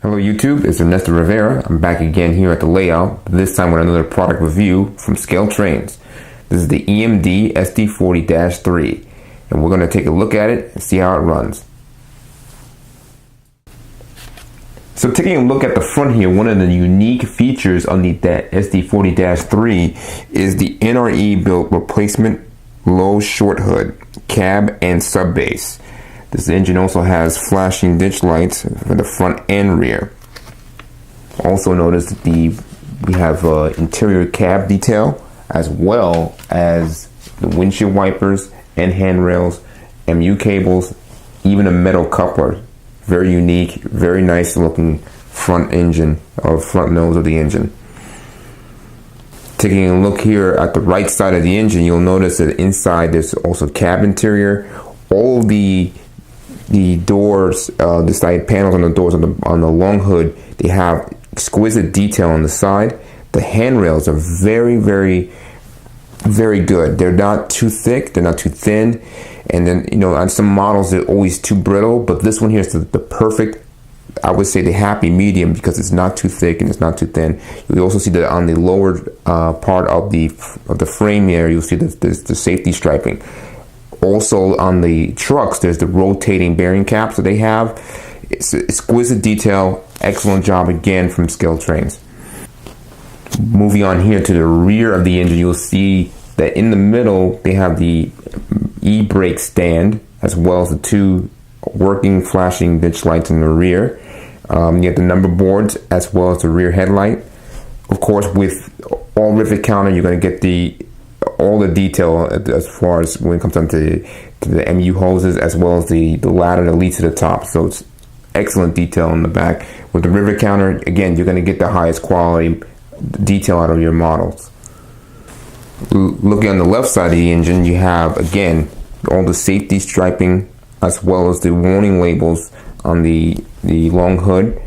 Hello YouTube, it's Ernesto Rivera. I'm back again here at the layout, this time with another product review from Scale Trains. This is the EMD SD40-3, and we're going to take a look at it and see how it runs. So taking a look at the front here, one of the unique features on the SD40-3 is the NRE built replacement low short hood, cab and sub base. This engine also has flashing ditch lights for the front and rear. Also notice that we have interior cab detail as well as the windshield wipers and handrails, MU cables, even a metal coupler. Very unique, very nice looking front engine or front nose of the engine. Taking a look here at the right side of the engine, you'll notice that inside there's also cab interior. All the doors, the side panels on the doors on the long hood, they have exquisite detail on the side. The handrails are very, very, very good. They're not too thick, they're not too thin, and then on some models they're always too brittle. But this one here is the perfect, I would say, the happy medium, because it's not too thick and it's not too thin. You also see that on the lower part of the frame here, you'll see that there's the safety striping. Also on the trucks, there's the rotating bearing caps that they have. It's exquisite detail. Excellent job again from Scale Trains. Moving on here to the rear of the engine, you'll see that in the middle they have the e-brake stand as well as the two working flashing ditch lights in the rear. You have the number boards as well as the rear headlight. Of course, with all rivet counter, you're going to get all the detail as far as when it comes down to the MU hoses, as well as the ladder that leads to the top. So it's excellent detail in the back. With the rivet counter, again, you're going to get the highest quality detail out of your models. Looking on the left side of the engine, you have again all the safety striping as well as the warning labels on the long hood.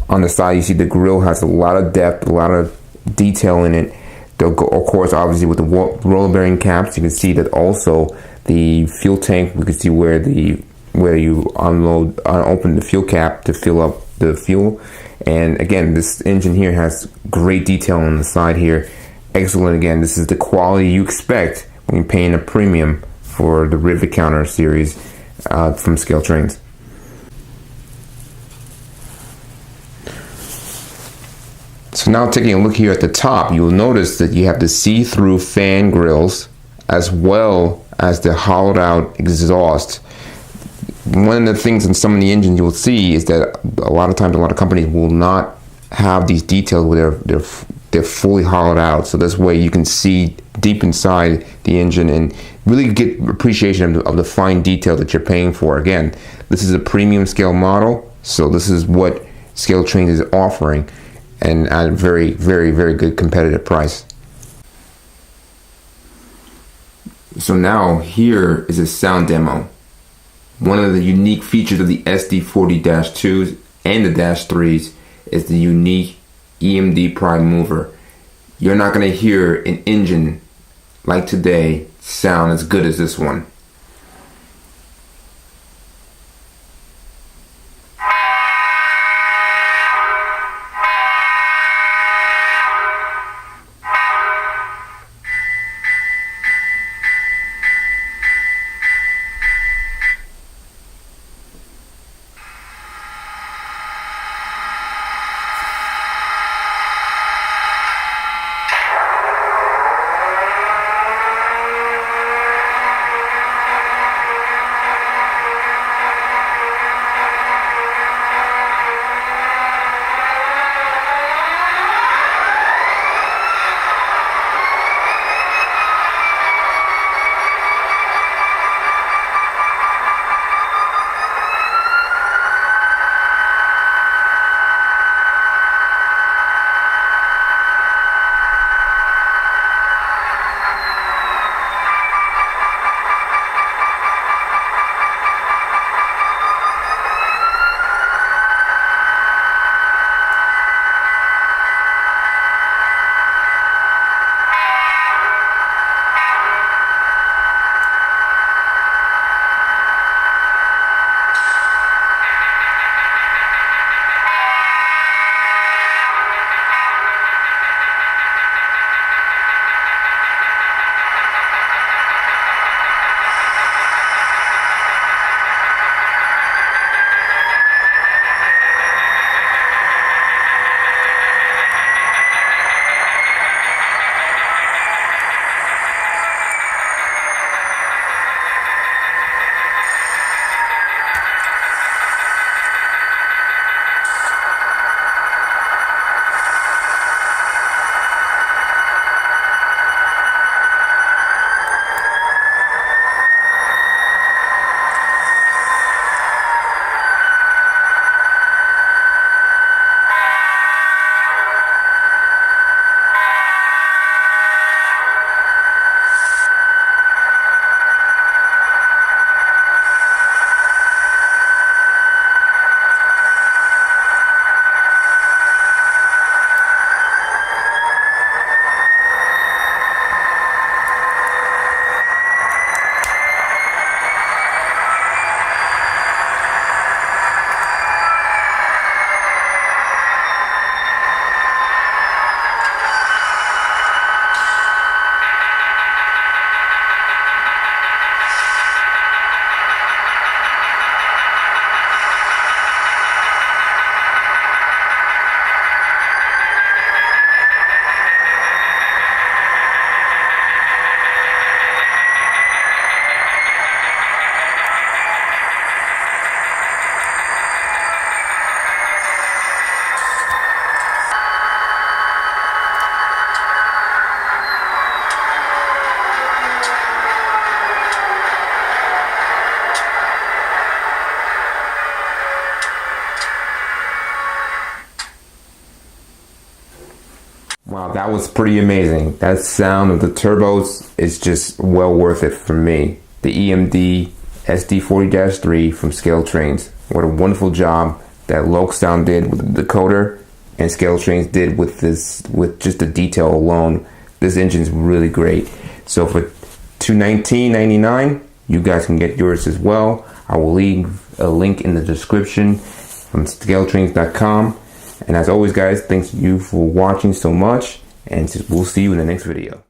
On the side, you see the grille has a lot of depth, a lot of detail in it. Of course, obviously with the roller bearing caps, you can see that also the fuel tank, we can see where you open the fuel cap to fill up the fuel. And again, this engine here has great detail on the side here. Excellent. Again, this is the quality you expect when you're paying a premium for the rivet counter series from Scale Trains. So now taking a look here at the top, you will notice that you have the see-through fan grills as well as the hollowed out exhaust. One of the things in some of the engines you will see is that a lot of times a lot of companies will not have these details where they're fully hollowed out. So this way you can see deep inside the engine and really get appreciation of the fine detail that you're paying for. Again, this is a premium scale model, so this is what Scale Trains is offering, and at a very, very, very good competitive price. So now here is a sound demo. One of the unique features of the SD40-2s and the -3s is the unique EMD prime mover. You're not going to hear an engine like today sound as good as this one. Wow, that was pretty amazing. That sound of the turbos is just well worth it for me. The EMD SD40-3 from Scale Trains. What a wonderful job that Lok Sound did with the decoder and Scale Trains did with this, with just the detail alone. This engine's really great. So for $219.99, you guys can get yours as well. I will leave a link in the description from scaletrains.com. And as always, guys, thanks you for watching so much, and we'll see you in the next video.